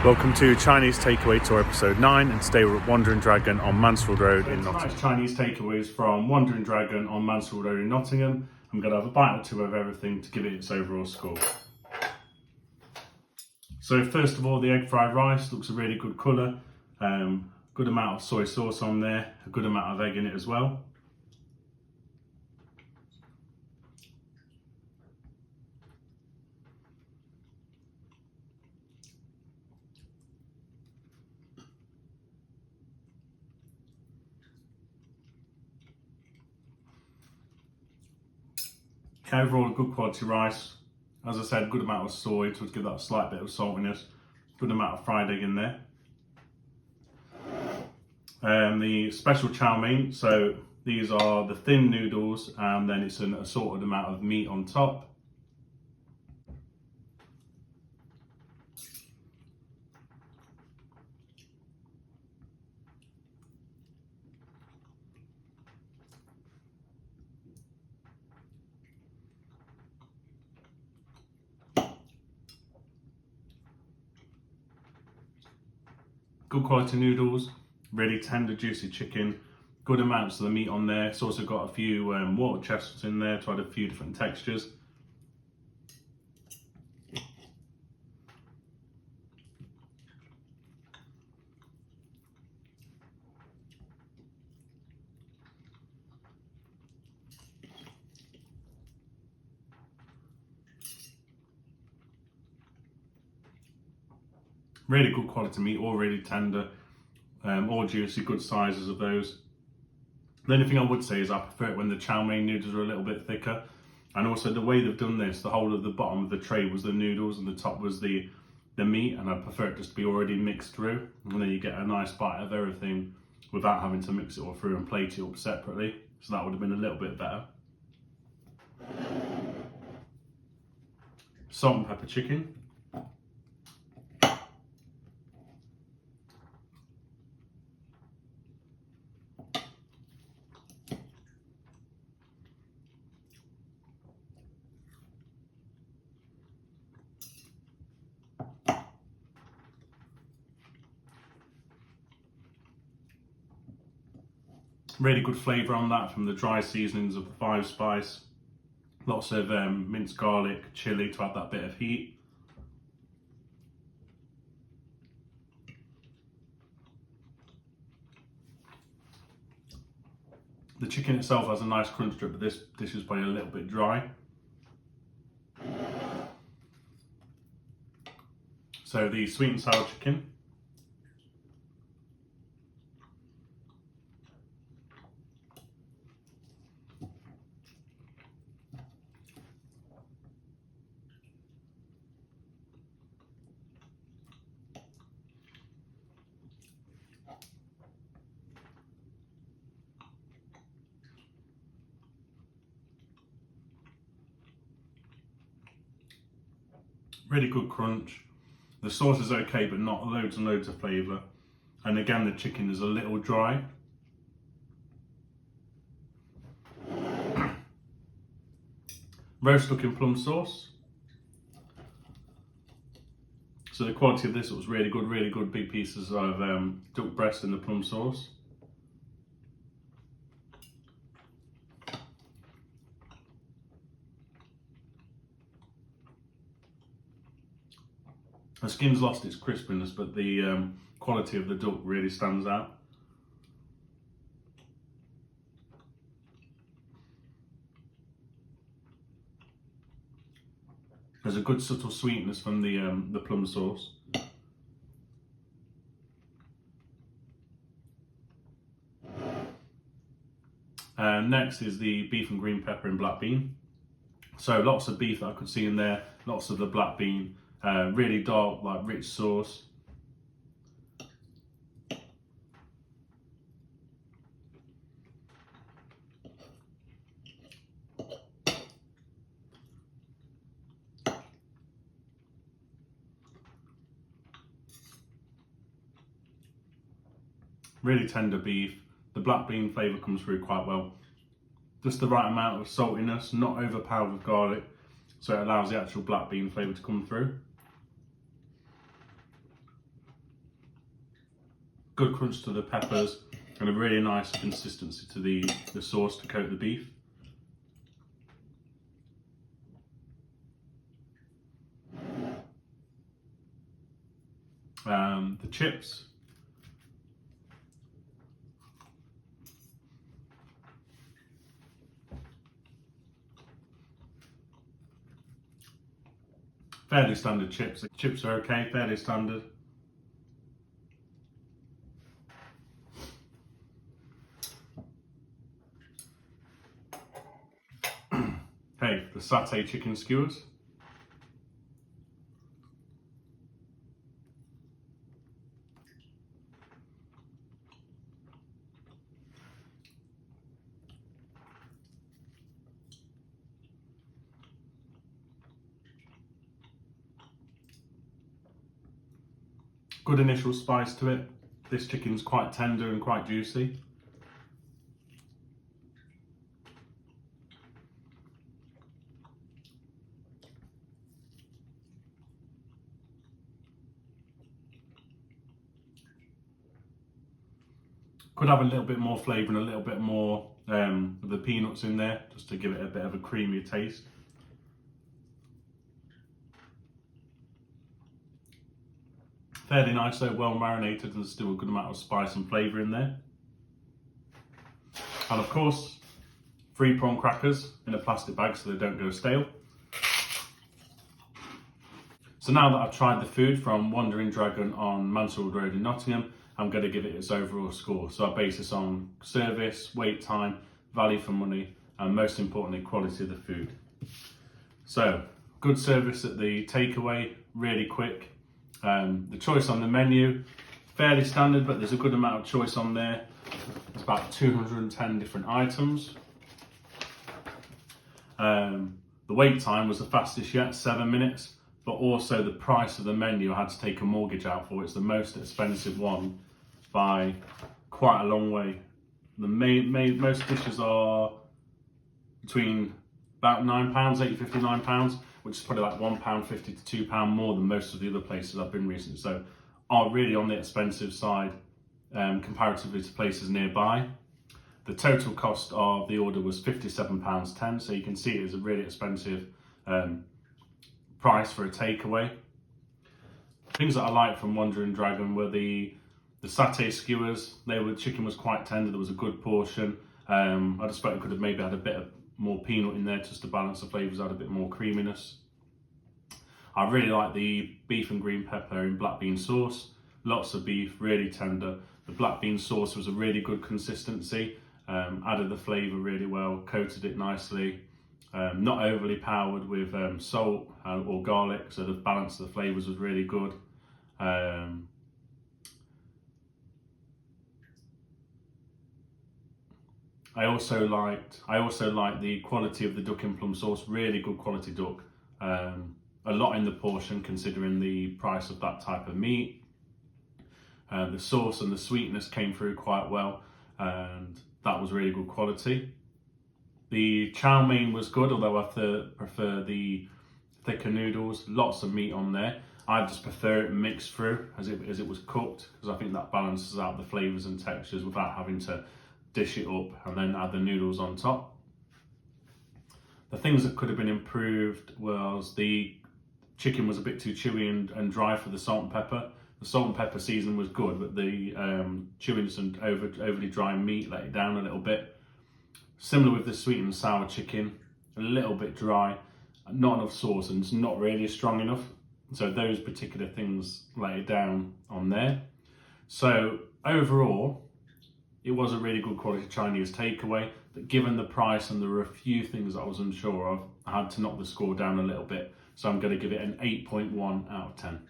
Welcome to Chinese Takeaway Tour episode 9, and today we're at Wandering Dragon on Mansfield Road in Nottingham. Nice Chinese takeaways from Wandering Dragon on Mansfield Road in Nottingham. I'm going to have a bite or two of everything to give it its overall score. So first of all, the egg fried rice looks a really good colour. Good amount of soy sauce on there, a good amount of egg in it as well. Overall, good quality rice. As I said, good amount of soy to give that a slight bit of saltiness. Good amount of fried egg in there. The special chow mein, so these are the thin noodles and then it's an assorted amount of meat on top. Good quality noodles, really tender juicy chicken, good amounts of the meat on there. It's also got a few water chestnuts in there to add a few different textures. Really good quality meat, all really tender, all juicy, good sizes of those. The only thing I would say is I prefer it when the chow mein noodles are a little bit thicker. And also the way they've done this, the whole of the bottom of the tray was the noodles and the top was the meat, and I prefer it just to be already mixed through. And then you get a nice bite of everything without having to mix it all through and plate it up separately. So that would have been a little bit better. Salt and pepper chicken. Really good flavour on that from the dry seasonings of the 5 spice. Lots of minced garlic, chilli to add that bit of heat. The chicken itself has a nice crunch to it, but this dish is probably a little bit dry. So the sweet and sour chicken. Really good crunch. The sauce is okay, but not loads and loads of flavour. And again, the chicken is a little dry. Roast looking plum sauce. So the quality of this was really good big pieces of duck breast in the plum sauce. The skin's lost its crispiness, but the quality of the duck really stands out. There's a good subtle sweetness from the plum sauce. And next is the beef and green pepper and black bean. So lots of beef that I could see in there, lots of the black bean. Really dark, like rich sauce. Really tender beef. The black bean flavour comes through quite well. Just the right amount of saltiness, not overpowered with garlic, so it allows the actual black bean flavour to come through. good crunch to the peppers, and a really nice consistency to the sauce to coat the beef. The chips. Fairly standard chips. The chips are okay, fairly standard. Hey, the satay chicken skewers. Good initial spice to it. This chicken's quite tender and quite juicy. Could have a little bit more flavour and a little bit more of the peanuts in there, just to give it a bit of a creamier taste. Fairly nice though, well marinated, and still a good amount of spice and flavour in there. And of course, 3 prawn crackers in a plastic bag so they don't go stale. So now that I've tried the food from Wandering Dragon on Mansfield Road in Nottingham, I'm going to give it its overall score. So I base this on service, wait time, value for money, and most importantly, quality of the food. So, good service at the takeaway, really quick. The choice on the menu, fairly standard, but there's a good amount of choice on there. It's about 210 different items. The wait time was the fastest yet, 7 minutes, but also the price of the menu I had to take a mortgage out for. It's the most expensive one by quite a long way. The most dishes are between about £9, £8.50, £9, which is probably like £1.50 to £2 more than most of the other places I've been recently. So are really on the expensive side comparatively to places nearby. The total cost of the order was £57.10, so you can see it is a really expensive price for a takeaway. Things that I liked from Wandering Dragon were the satay skewers. Chicken was quite tender, there was a good portion. I just felt it could have maybe had a bit of more peanut in there just to balance the flavours, add a bit more creaminess. I really like the beef and green pepper in black bean sauce. Lots of beef, really tender. The black bean sauce was a really good consistency, added the flavour really well, coated it nicely. Not overly powered with salt or garlic, so the balance of the flavours was really good. I also liked the quality of the duck in plum sauce, really good quality duck. A lot in the portion considering the price of that type of meat. The sauce and the sweetness came through quite well, and that was really good quality. The chow mein was good, although I prefer the thicker noodles. Lots of meat on there. I just prefer it mixed through as it was cooked, because I think that balances out the flavours and textures without having to dish it up and then add the noodles on top. The things that could have been improved was the chicken was a bit too chewy and dry for the salt and pepper. The salt and pepper seasoning was good, but the chewiness and overly dry meat let it down a little bit. Similar with the sweet and sour chicken, a little bit dry, not enough sauce, and it's not really strong enough. So those particular things let it down on there. So overall, it was a really good quality Chinese takeaway, but given the price and there were a few things that I was unsure of, I had to knock the score down a little bit. So I'm going to give it an 8.1 out of 10.